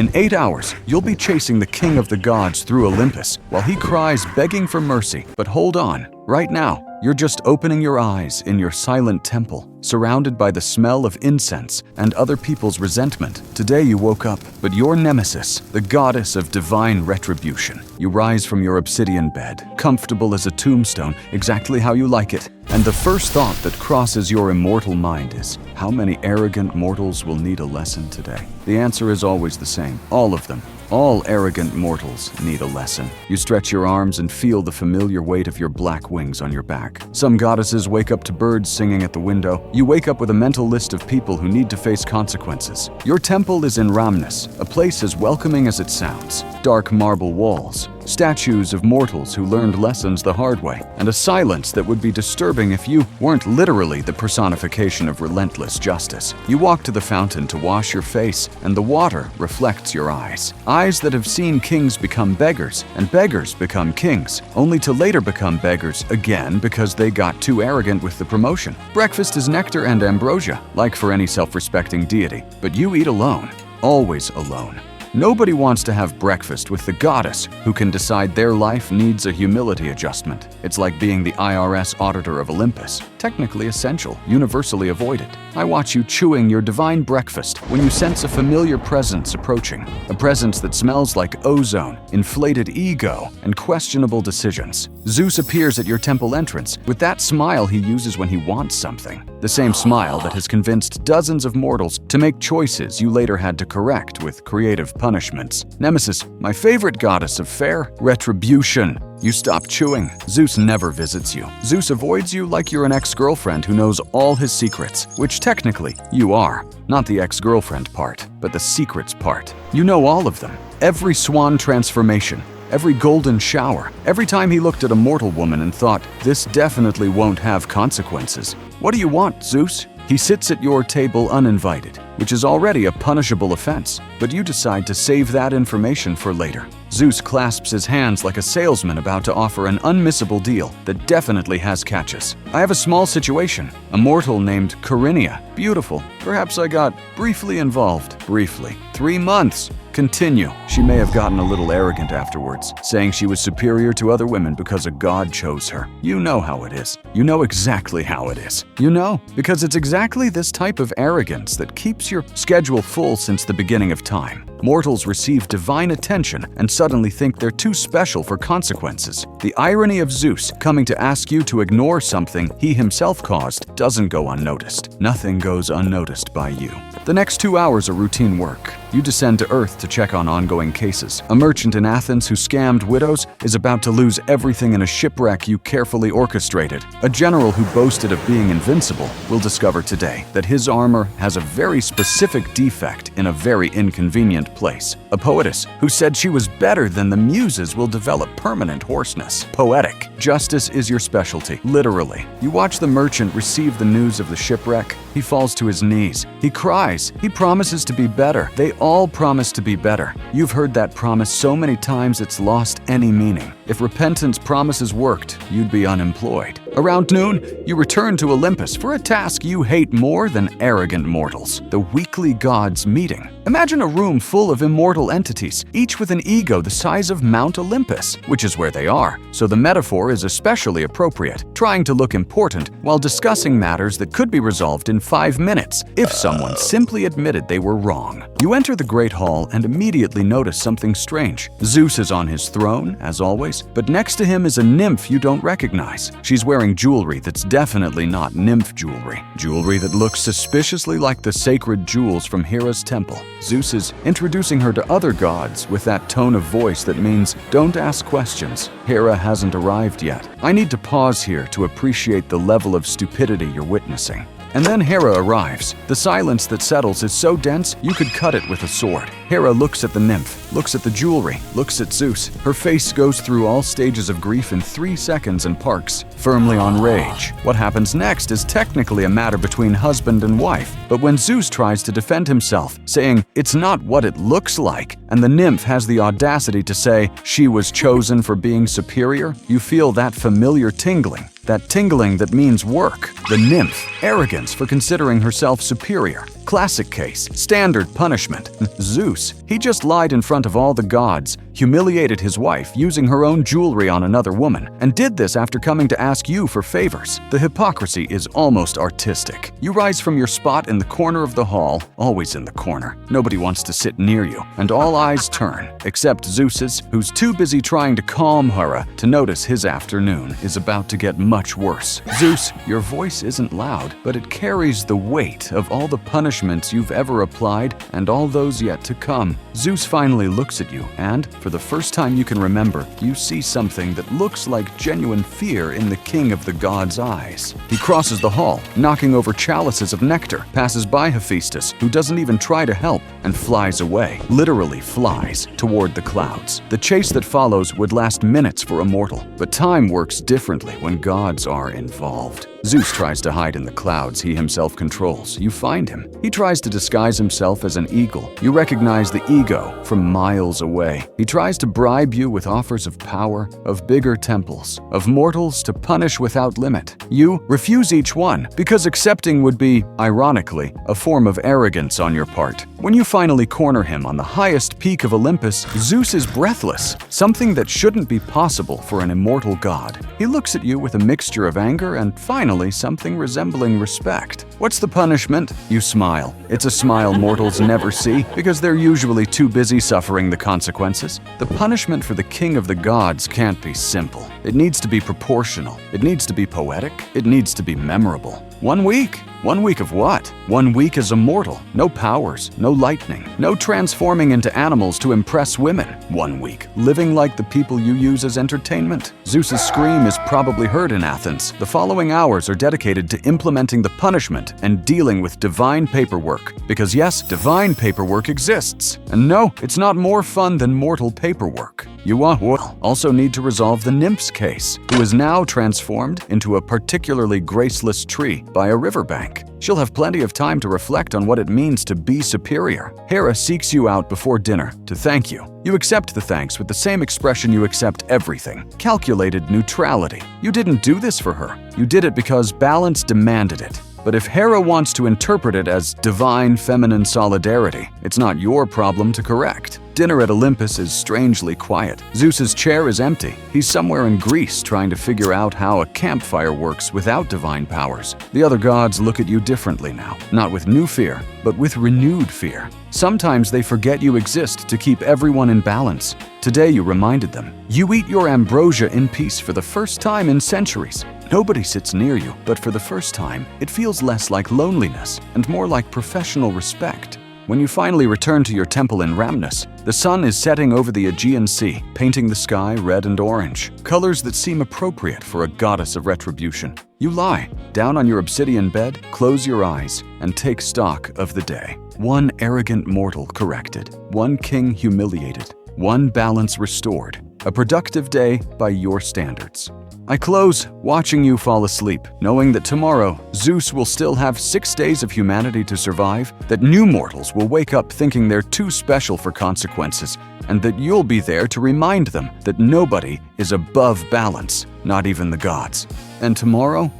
In 8 hours, you'll be chasing the king of the gods through Olympus while he cries begging for mercy. But hold on, right now, you're just opening your eyes in your silent temple, surrounded by the smell of incense and other people's resentment. Today you woke up, but your Nemesis, the Goddess of Divine Retribution. You rise from your obsidian bed, comfortable as a tombstone, exactly how you like it. And the first thought that crosses your immortal mind is, how many arrogant mortals will need a lesson today? The answer is always the same, all of them. All arrogant mortals need a lesson. You stretch your arms and feel the familiar weight of your black wings on your back. Some goddesses wake up to birds singing at the window. You wake up with a mental list of people who need to face consequences. Your temple is in Rhamnous, a place as welcoming as it sounds. Dark marble walls, statues of mortals who learned lessons the hard way, and a silence that would be disturbing if you weren't literally the personification of relentless justice. You walk to the fountain to wash your face, and the water reflects your eyes. Eyes that have seen kings become beggars, and beggars become kings, only to later become beggars again because they got too arrogant with the promotion. Breakfast is nectar and ambrosia, like for any self-respecting deity, but you eat alone, always alone. Nobody wants to have breakfast with the goddess who can decide their life needs a humility adjustment. It's like being the IRS auditor of Olympus. Technically essential, universally avoided. I watch you chewing your divine breakfast when you sense a familiar presence approaching. A presence that smells like ozone, inflated ego, and questionable decisions. Zeus appears at your temple entrance with that smile he uses when he wants something. The same smile that has convinced dozens of mortals to make choices you later had to correct with creative punishments. Nemesis, my favorite goddess of fair retribution. You stop chewing. Zeus never visits you. Zeus avoids you like you're an ex-girlfriend who knows all his secrets, which technically you are. Not the ex-girlfriend part, but the secrets part. You know all of them. Every swan transformation, every golden shower, every time he looked at a mortal woman and thought, this definitely won't have consequences. What do you want, Zeus? He sits at your table uninvited, which is already a punishable offense, but you decide to save that information for later. Zeus clasps his hands like a salesman about to offer an unmissable deal that definitely has catches. I have a small situation. A mortal named Corinia. Beautiful. Perhaps I got briefly involved. Briefly. 3 months. Continue. She may have gotten a little arrogant afterwards, saying she was superior to other women because a god chose her. You know how it is. You know exactly how it is. You know, because it's exactly this type of arrogance that keeps your schedule full since the beginning of time. Mortals receive divine attention and suddenly think they're too special for consequences. The irony of Zeus coming to ask you to ignore something he himself caused doesn't go unnoticed. Nothing goes unnoticed by you. The next 2 hours are routine work. You descend to Earth to check on ongoing cases. A merchant in Athens who scammed widows is about to lose everything in a shipwreck you carefully orchestrated. A general who boasted of being invincible will discover today that his armor has a very specific defect in a very inconvenient place. A poetess who said she was better than the muses will develop permanent hoarseness. Poetic. Justice is your specialty, literally. You watch the merchant receive the news of the shipwreck. He falls to his knees. He cries. He promises to be better. They all promise to be better. You've heard that promise so many times it's lost any meaning. If repentance promises worked, you'd be unemployed. Around noon, you return to Olympus for a task you hate more than arrogant mortals, the weekly gods meeting. Imagine a room full of immortal entities, each with an ego the size of Mount Olympus, which is where they are, so the metaphor is especially appropriate, trying to look important while discussing matters that could be resolved in 5 minutes if someone simply admitted they were wrong. You enter the Great Hall and immediately notice something strange. Zeus is on his throne, as always, but next to him is a nymph you don't recognize. She's wearing jewelry that's definitely not nymph jewelry. Jewelry that looks suspiciously like the sacred jewels from Hera's temple. Zeus is introducing her to other gods with that tone of voice that means, don't ask questions. Hera hasn't arrived yet. I need to pause here to appreciate the level of stupidity you're witnessing. And then Hera arrives. The silence that settles is so dense you could cut it with a sword. Hera looks at the nymph, looks at the jewelry, looks at Zeus. Her face goes through all stages of grief in 3 seconds and parks, firmly on rage. What happens next is technically a matter between husband and wife, but when Zeus tries to defend himself, saying it's not what it looks like, and the nymph has the audacity to say she was chosen for being superior, you feel that familiar tingling. That tingling that means work. The nymph, arrogance for considering herself superior. Classic case, standard punishment. Zeus, he just lied in front of all the gods, humiliated his wife using her own jewelry on another woman, and did this after coming to ask you for favors. The hypocrisy is almost artistic. You rise from your spot in the corner of the hall, always in the corner. Nobody wants to sit near you, and all eyes turn, except Zeus's, who's too busy trying to calm Hera to notice his afternoon is about to get much worse. Zeus, your voice isn't loud, but it carries the weight of all the punishments you've ever applied and all those yet to come. Zeus finally looks at you, and, for the first time you can remember, you see something that looks like genuine fear in the king of the gods' eyes. He crosses the hall, knocking over chalices of nectar, passes by Hephaestus, who doesn't even try to help, and flies away, literally flies, toward the clouds. The chase that follows would last minutes for a mortal, but time works differently when gods are involved. Zeus tries to hide in the clouds he himself controls. You find him. He tries to disguise himself as an eagle. You recognize the ego from miles away. He tries to bribe you with offers of power, of bigger temples, of mortals to punish without limit. You refuse each one because accepting would be, ironically, a form of arrogance on your part. When you finally corner him on the highest peak of Olympus, Zeus is breathless, something that shouldn't be possible for an immortal god. He looks at you with a mixture of anger and finally something resembling respect. What's the punishment? You smile. It's a smile mortals never see because they're usually too busy suffering the consequences. The punishment for the king of the gods can't be simple. It needs to be proportional. It needs to be poetic. It needs to be memorable. 1 week? 1 week of what? 1 week as a mortal. No powers, no lightning, no transforming into animals to impress women. 1 week, living like the people you use as entertainment. Zeus's scream is probably heard in Athens. The following hours are dedicated to implementing the punishment and dealing with divine paperwork. Because yes, divine paperwork exists. And no, it's not more fun than mortal paperwork. You will also need to resolve the nymph's case, who is now transformed into a particularly graceless tree by a riverbank. She'll have plenty of time to reflect on what it means to be superior. Hera seeks you out before dinner to thank you. You accept the thanks with the same expression you accept everything, calculated neutrality. You didn't do this for her. You did it because balance demanded it. But if Hera wants to interpret it as divine feminine solidarity, it's not your problem to correct. Dinner at Olympus is strangely quiet. Zeus's chair is empty. He's somewhere in Greece trying to figure out how a campfire works without divine powers. The other gods look at you differently now, not with new fear, but with renewed fear. Sometimes they forget you exist to keep everyone in balance. Today you reminded them. You eat your ambrosia in peace for the first time in centuries. Nobody sits near you, but for the first time, it feels less like loneliness and more like professional respect. When you finally return to your temple in Rhamnous, the sun is setting over the Aegean Sea, painting the sky red and orange, colors that seem appropriate for a goddess of retribution. You lie down on your obsidian bed, close your eyes, and take stock of the day. One arrogant mortal corrected, one king humiliated, one balance restored. A productive day by your standards. I close watching you fall asleep, knowing that tomorrow Zeus will still have 6 days of humanity to survive, that new mortals will wake up thinking they're too special for consequences, and that you'll be there to remind them that nobody is above balance, not even the gods. And tomorrow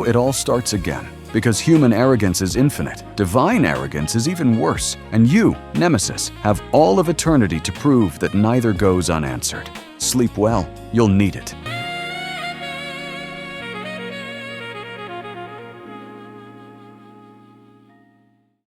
it all starts again. Because human arrogance is infinite, divine arrogance is even worse, and you, Nemesis, have all of eternity to prove that neither goes unanswered. Sleep well, you'll need it.